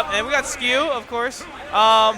Yep, and we got Skew, of course.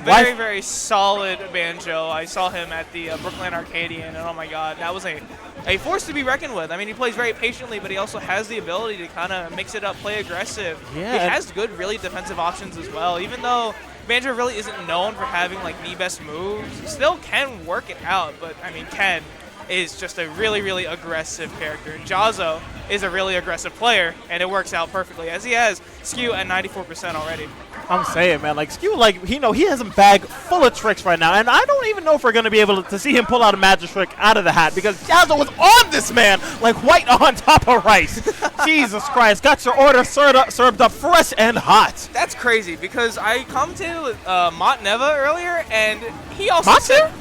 Very solid banjo. I saw him at the Brooklyn Arcadian, and oh my god, that was a force to be reckoned with. I mean, he plays very patiently, but he also has the ability to kind of mix it up, play aggressive. Yeah, he has good, really defensive options as well. Even though Banjo really isn't known for having like the best moves, he still can work it out. But I mean, Ken is just a really, really aggressive character. And Jazzo is a really aggressive player, and it works out perfectly, as he has Skew at 94% already. I'm saying, man, like Skew, like he has a bag full of tricks right now, and I don't even know if we're gonna be able to see him pull out a magic trick out of the hat because Jazzo was on this man like white on top of rice. Jesus Christ, got your order served up fresh and hot. That's crazy because I commented with Mont Neva earlier, and he also said.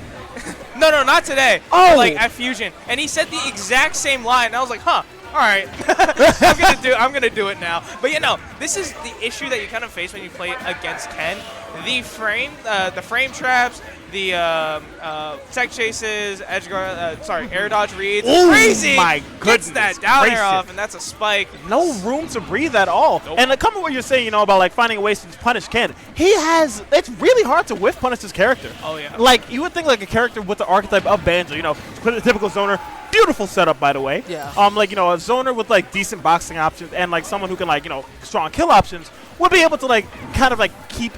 No, not today. Oh, like at Fusion, and he said the exact same line. And I was like, huh. All right, I'm gonna do it now. But this is the issue that you kind of face when you play against Ken. The frame traps, the tech chases, air dodge reads. Ooh, crazy. My goodness, gets that down air gracious. off, and that's a spike. No room to breathe at all. Nope. And coming what you're saying, about like finding ways to punish Ken, it's really hard to whiff punish this character. Oh yeah. Like you would think like a character with the archetype of Banjo, a typical zoner. Beautiful setup, by the way. Yeah. A zoner with like decent boxing options and like someone who can strong kill options would be able to kind of keep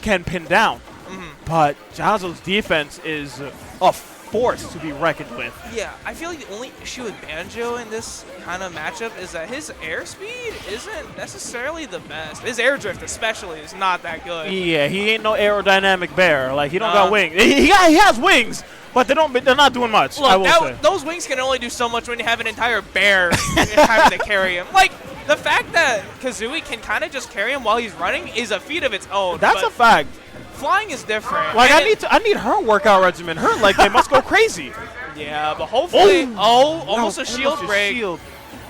Ken pinned down. Mm-hmm. But Jazzo's defense is a force to be reckoned with. Yeah, I feel like the only issue with Banjo in this kind of matchup is that his airspeed isn't necessarily the best. His air drift especially is not that good. Yeah, he ain't no aerodynamic bear. Like he don't got wings. He has wings. But they're not doing much, Look, I will say. Those wings can only do so much when you have an entire bear having to carry him. Like, the fact that Kazooie can kind of just carry him while he's running is a feat of its own. That's a fact. Flying is different. Like, I need her workout regimen. They must go crazy. Yeah, but hopefully... almost a shield almost break.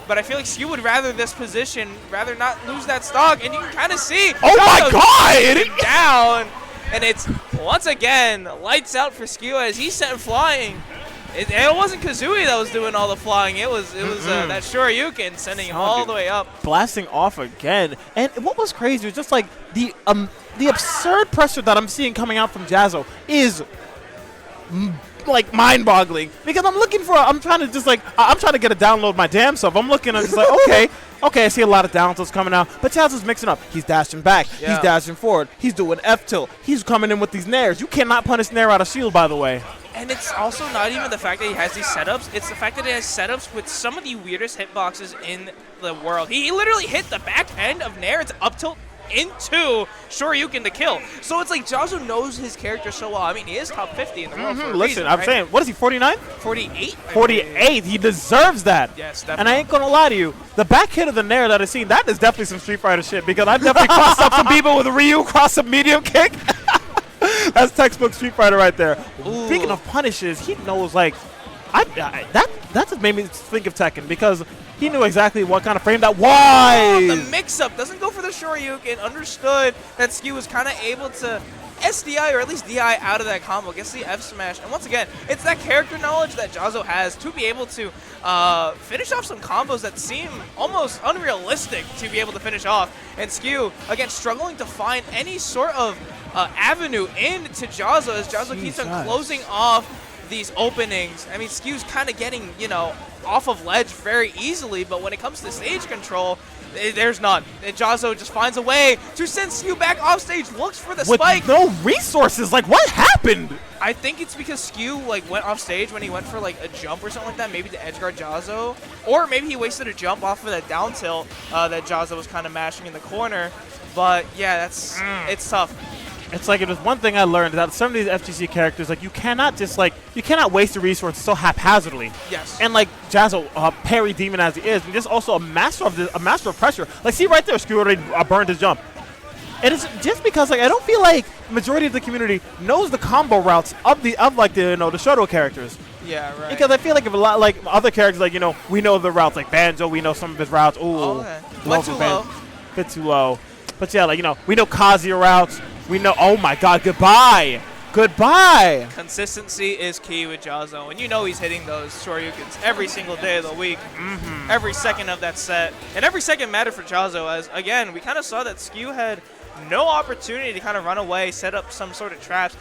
But I feel like Skew would rather this position, rather not lose that stock. And you can kind of see... Oh, my God! Down. And it's, once again, lights out for Skew as he's sent flying. It wasn't Kazooie that was doing all the flying. It was that Shoryuken sending him all the way up. Blasting off again. And what was crazy was just like the absurd pressure that I'm seeing coming out from Jazzo is mind-boggling. Because I'm trying to get a download my damn self. I'm looking and just like, okay, I see a lot of down tilts coming out, but Jazzo's mixing up. He's dashing back. Yeah. He's dashing forward. He's doing F tilt. He's coming in with these nairs. You cannot punish nair out of shield, by the way. And it's also not even the fact that he has these setups. It's the fact that he has setups with some of the weirdest hitboxes in the world. He literally hit the back end of nair. It's up tilt into Shoryuken to kill. So it's like Jazzo knows his character so well. I mean, he is top 50 in the world for a reason, I'm saying, what is he, 49? 48? 48. He deserves that. Yes, definitely. And I ain't going to lie to you. The back hit of the nair that I've seen, that is definitely some Street Fighter shit because I've definitely crossed up some people with a Ryu, crossed up medium kick. That's textbook Street Fighter right there. Ooh. Speaking of punishes, he knows, that just made me think of Tekken because he knew exactly what kind of frame that was. The mix-up doesn't go for the Shoryuken. Understood that Skew was kind of able to SDI or at least DI out of that combo, gets the F smash. And once again, it's that character knowledge that Jazzo has to be able to finish off some combos that seem almost unrealistic to be able to finish off. And Skew, again, struggling to find any sort of avenue into Jazzo as Jazzo keeps on closing off these openings. I mean, Skew's kind of getting, off of ledge very easily, but when it comes to stage control, there's none. Jazzo just finds a way to send Skew back off stage, looks for the spike. With no resources, what happened? I think it's because Skew went off stage when he went for a jump or something like that, maybe to edge guard Jazzo, or maybe he wasted a jump off of that down tilt that Jazzo was kind of mashing in the corner. But yeah, it's tough. It's if there's one thing I learned that some of these FGC characters, you cannot just you cannot waste a resource so haphazardly. Yes. And Jazzo, parry demon as he is, and just also a master of pressure. See right there, Skew already burned his jump. And it's just because I don't feel like the majority of the community knows the combo routes of the Shoto characters. Yeah, right. Because I feel like if a lot other characters we know the routes Banjo, we know some of his routes. Ooh, okay. Went too low. Bit too low. But yeah, we know Kazuya routes. We know, oh my God, goodbye. Goodbye. Consistency is key with Jazzo, and he's hitting those Shoryukens every single day of the week, every second of that set. And every second mattered for Jazzo as, again, we kind of saw that Skew had no opportunity to kind of run away, set up some sort of traps,